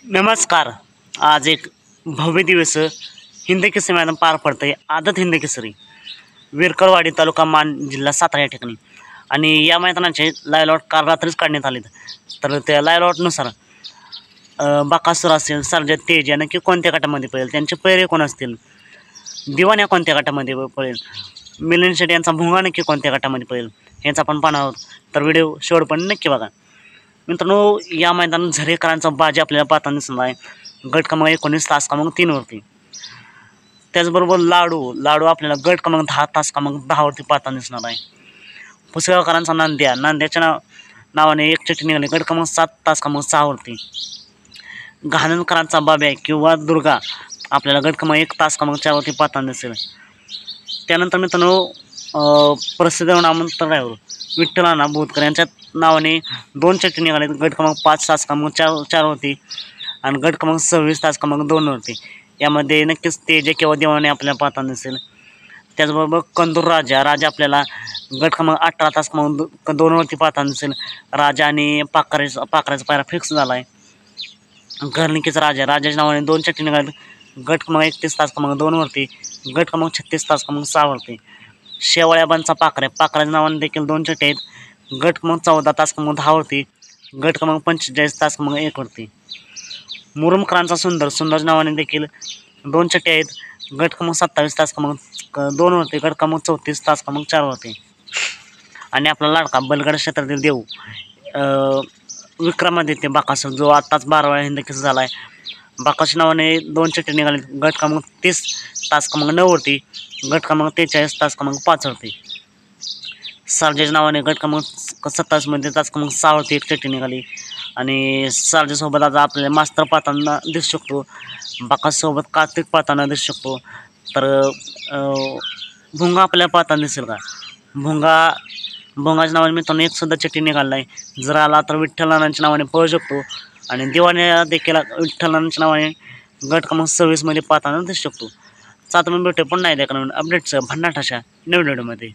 नमस्कार. आज एक भव्य दिवस हिंद केसरी मैदान पार पडतंय. आदत हिंद केसरी विरकरवाडी तालुका मान जिल्हा सातारा या ठिकाणी. आणि या मैदानाचे लायलॉट काल रात्रीच काढण्यात आलेत. तर त्या लायलॉटनुसार बकासूर असेल, सर्जा तेज या नक्की कोणत्या गटामध्ये पळेल, त्यांचे पैरे कोण असतील, दिवाण या कोणत्या गटामध्ये पळेल, मिलिंद शेट्टी यांचा भुंगा नक्की कोणत्या गटामध्ये पळेल यांचा आपण पाहणार आहोत. तर व्हिडिओ शेवटपर्यंत नक्की बघा. मित्रांनो, या मैदानात झरेकरांचा बाजी आपल्याला पाहताना दिसणार आहे. गट क्रमांक 19 तास क्रमांक 3 वरती. त्याचबरोबर लाडू आपल्याला गट क्रमांक 10 तास क्रमांक 10 वरती पाहताना दिसणार आहे. पुसेगावकरांचा नांद्याच्या नावाने एक चिठ्ठी निघाली गट क्रमांक 7 तास क्रमांक 6 वरती. घाणनकरांचा बाब्या किंवा दुर्गा आपल्याला गट क्रमांक 1 तास क्रमांक 4 वरती पाहताना दिसेल. त्यानंतर मित्रांनो, प्रसिद्ध नामवंत ड्रायव्हर विठ्ठलाना बोधकर यांच्या नावाने 2 चिठ्ठी निघाले गट क्रमांक 5 तास क्रमांक 4 वरती आणि गट क्रमांक 26 तास क्रमांक 2 वरती. यामध्ये नक्कीच तेज किंवा देवाने आपल्याला पाहताना दिसेल. त्याचबरोबर कंदूर राजा आपल्याला गट क्रमांक 18 तास क्रमांक 2 वरती पाहताना दिसेल. राजा आणि पाखराचा पायरा फिक्स झाला आहे. घरनिकीचा राजाच्या नावाने 2 चिठ्ठी निघाले गट क्रमांक 31 तास क्रमांक 2 वरती, गट क्रमांक 36 तास क्रमांक 6 वरती. शेवळ्याबांचा पाखराच्या नावाने देखील 2 चिठ्ठी आहेत गट क्रमांक 14 तास क्रमांक 10 वरती, गट क्रमांक 45 तास क्रमांक 1 वरती. मुरुमकरांचा सुंदर नावाने देखील 2 चिठ्ठी आहेत गट क्रमांक 27 तास क्रमांक 2 वरती, गट क्रमांक 34 तास क्रमांक 4 वरती. आणि आपला लाडका बलगड क्षेत्रातील देव विक्रमादित्य बकासूर जो आत्ताच 12 वेळा हिंद केसरी झाला आहे. बकासूर नावाने 2 चिठ्ठी निघाले गट क्रमांक 30 तास क्रमांक 9 वरती, गट क्रमांक 43 तास क्रमांक 5 वरती. सर्जाच्या नावाने गट क्रमांक 27 मध्ये तास क्रमांक 6 वरती एक चिठ्ठी निघाली. आणि सर्जासोबत आता आपल्याला मास्तर पाहताना दिसू शकतो, बकासूरसोबत कार्तिक पाहताना दिसू शकतो. तर भुंगा आपल्याला पाहताना दिसेल का? भुंगाच्या नावाने मित्रांनो एक सुद्धा चिठ्ठी निघाली नाही. जर आला तर विठ्ठलांच्या नावाने पळू शकतो. आणि दिवाने देखील विठ्ठलांच्या नावाने गट क्रमांक 26 मध्ये पाहताना दिसू शकतो. आता मी भेटू पुन्हा एकदा अपडेटचं भन्नाट अशा नवीन व्हिडिओमध्ये.